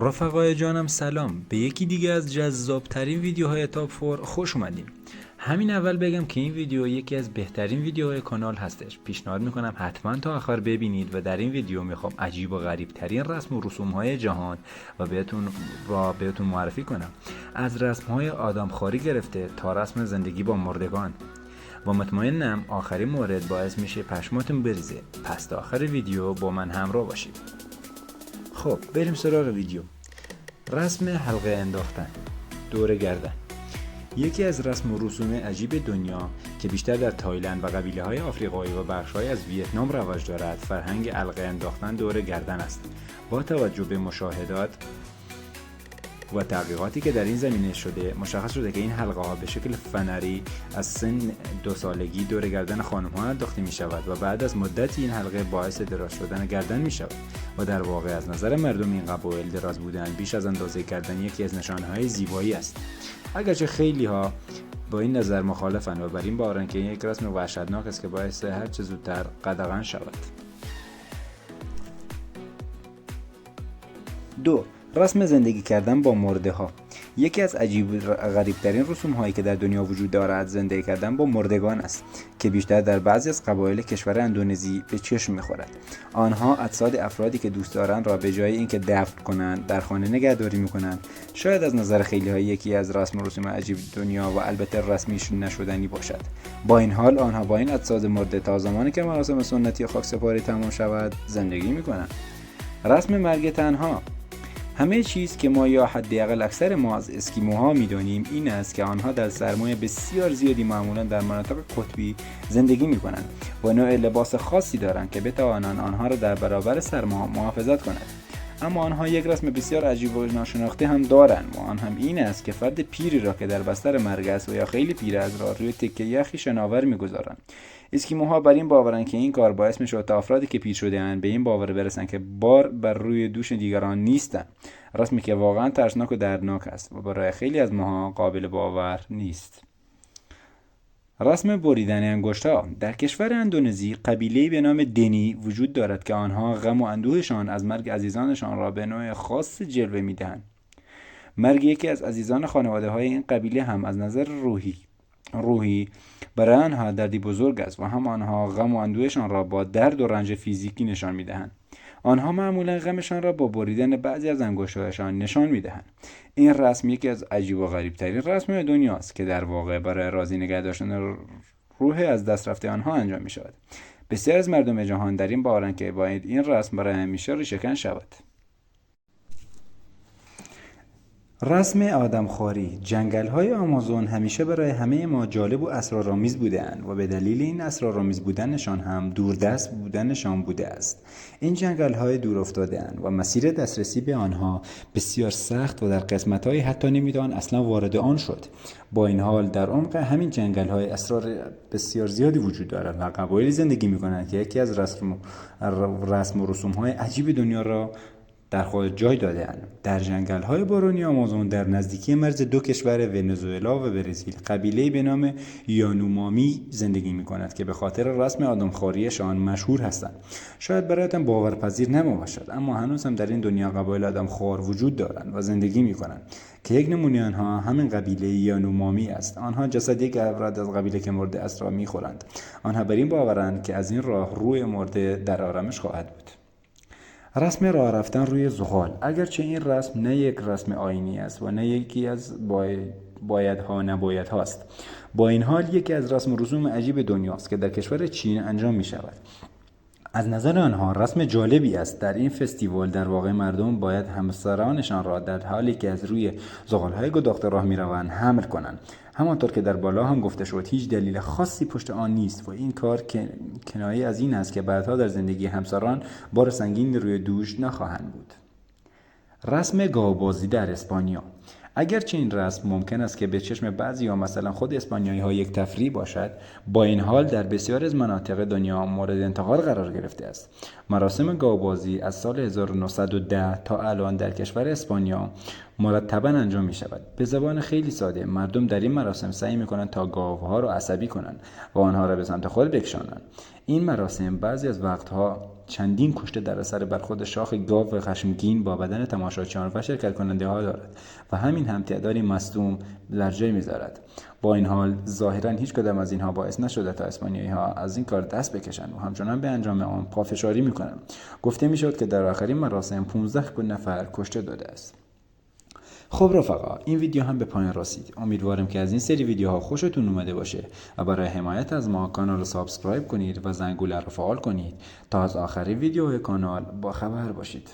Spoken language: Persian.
رفقای جانم سلام، به یکی دیگه از جذابترین ویدیوهای تاپ فور خوش اومدین. همین اول بگم که این ویدیو یکی از بهترین ویدیوهای کانال هستش. پیشنهاد میکنم حتما تا آخر ببینید و در این ویدیو میخوام عجیب و غریب ترین رسم و رسوم های جهان و بهتون معرفی کنم. از رسم های آدمخواری گرفته تا رسم زندگی با مردگان و مطمئنم آخرین مورد باعث میشه پشماتون بریزه. پس تا آخر ویدیو با من همراه باشید. خب بریم سراغ ویدیو. رسم حلقه انداختن دور گردن یکی از رسم و رسوم عجیب دنیا که بیشتر در تایلند و قبیله های آفریقایی و بخش‌های از ویتنام رواج دارد فرهنگ حلقه انداختن دور گردن است. با توجه به مشاهدات و تحقیقاتی که در این زمینه شده مشخص شده که این حلقه ها به شکل فنری از سن 2 سالگی دور گردن خانم ها انداخته می شود و بعد از مدتی این حلقه باعث دراز شدن گردن می شود و در واقع از نظر مردم این قبایل دراز بودن بیش از اندازه گردن یکی از نشانه های زیبایی است. اگرچه خیلی ها با این نظر مخالفند و بر این باورند که این یک رسم وحشتناک است که باعث هر چه زودتر قدغن شود. 2. رسم زندگی کردن با مرده ها یکی از عجیب غریب ترین رسوم هایی که در دنیا وجود دارد زندگی کردن با مردگان است که بیشتر در بعضی از قبایل کشور اندونزی به چشم میخورد. آنها اجساد افرادی که دوست دارند را به جای اینکه دفن کنند در خانه نگهداری میکنند. شاید از نظر خیلی ها یکی از رسم و رسوم عجیب دنیا و البته رسمیش نشدنی باشد. با این حال آنها با این اجساد مرده تا زمانی که مراسم سنتی خاکسپاری تمام شود زندگی میکنند. رسم مرگ تنها همه چیز که ما یا حداقل اکثر ما از اسکیموها میدانیم این است که آنها در سرمایه بسیار زیادی معمولا در مناطق قطبی زندگی میکنند و نوع لباس خاصی دارند که بتوانند آنها را در برابر سرما محافظت کند. اما آنها یک رسم بسیار عجیب و ناشناخته هم دارند و آن هم این است که فرد پیری را که در بستر مرگ است و یا خیلی پیر است را روی تکه یخی شناور میگذارند. اسکیموها بر این باورند که این کار باعث می‌شود تا افرادی که پیر شده اند به این باور برسند که بار بر روی دوش دیگران نیستند. رسمی که واقعا ترسناک و دردناک است و برای خیلی از ماها قابل باور نیست. رسم بریدن انگشت‌ها در کشور اندونزی قبیله‌ای به نام دنی وجود دارد که آنها غم و اندوهشان از مرگ عزیزانشان را به نوع خاص جلوه می‌دهند. مرگ یکی از عزیزان خانواده‌های این قبیله هم از نظر روحی برای آنها دردی بزرگ است و هم آنها غم و اندوهشان را با درد و رنج فیزیکی نشان می‌دهند. آنها معمولا غمشان را با بریدن بعضی از انگشت‌هایشان نشان می‌دهند. این رسم یکی از عجیب و غریب‌ترین رسم دنیاست که در واقع برای راضی نگه داشتن روح از دست رفته آنها انجام می‌شود. بسیار از مردم جهان در این باورند که باید این رسم برای همیشه ریشه‌کن شود. رسم آدمخواری جنگل‌های آمازون همیشه برای همه ما جالب و اسرارآمیز بوده‌اند و به دلیل این اسرارآمیز بودنشان هم دوردست بودنشان بوده است. این جنگل‌های دور افتاده‌اند و مسیر دسترسی به آنها بسیار سخت و در قسمت‌هایی حتی نمی‌توان اصلا وارد آن شد. با این حال در عمق همین جنگل‌های اسرار بسیار زیادی وجود دارد و قبایلی زندگی می‌کنند که یکی از رسم و رسوم‌های عجیب دنیا را در خود جای داده‌اند. در جنگل‌های بارانی آمازون در نزدیکی مرز دو کشور ونزوئلا و برزیل قبیله‌ای به نام یانومامی زندگی می‌کند که به خاطر رسم آدمخواریشان مشهور هستند. شاید برایتان باورپذیر نباشد اما هنوز هم در این دنیا قبایل آدمخوار وجود دارند و زندگی می‌کنند که یک نمونه آنها همین قبیله یانومامی است. آنها جسد یک افراد از قبیله که مرده است را می‌خورند. آنها بر این باورند که از این راه روح مرده در آرامش خواهد بود. رسم راه رفتن روی زغال اگرچه این رسم نه یک رسم آیینی است و نه یکی از بایدها نبایدها است، با این حال یکی از رسم و رسوم عجیب دنیاست که در کشور چین انجام می شود. از نظر آنها رسم جالبی است. در این فستیوال در واقع مردم باید همسرانشان را در حالی که از روی زغال‌های گداخته راه می‌روند حمل کنند. همانطور که در بالا هم گفته شد هیچ دلیل خاصی پشت آن نیست و این کار کنایه از این است که بعدها در زندگی همسران بار سنگین روی دوش نخواهند بود. رسم گاوبازی در اسپانیا اگرچه این رسم ممکن است که به چشم بعضی ها مثلا خود اسپانیایی ها یک تفریح باشد، با این حال در بسیار از مناطق دنیا مورد انتقاد قرار گرفته است. مراسم گاوبازی از سال 1910 تا الان در کشور اسپانیا مرتبا انجام می شود. به زبان خیلی ساده مردم در این مراسم سعی می کنند تا گاوها را عصبی کنند و آنها را به سمت خود بکشانند. این مراسم بعضی از وقتها چندین کشته در اثر برخورد شاخ گاو خشمگین با بدن تماشاچیان و شرکت کننده ها دارد و همین هم تعدادی مصدوم در جای می‌ذارد. با این حال ظاهراً هیچ کدام از اینها باعث نشده تا اسپانیایی ها از این کار دست بکشند و همچنان به انجام آن پافشاری می‌کنند. گفته می‌شد که در آخرین مراسم 15 نفر کشته داده است. خب رفقا، این ویدیو هم به پایان رسید. امیدوارم که از این سری ویدیوها خوشتون اومده باشه و برای حمایت از ما کانال رو سابسکرایب کنید و زنگوله رو فعال کنید تا از آخرین ویدیوهای کانال با خبر باشید.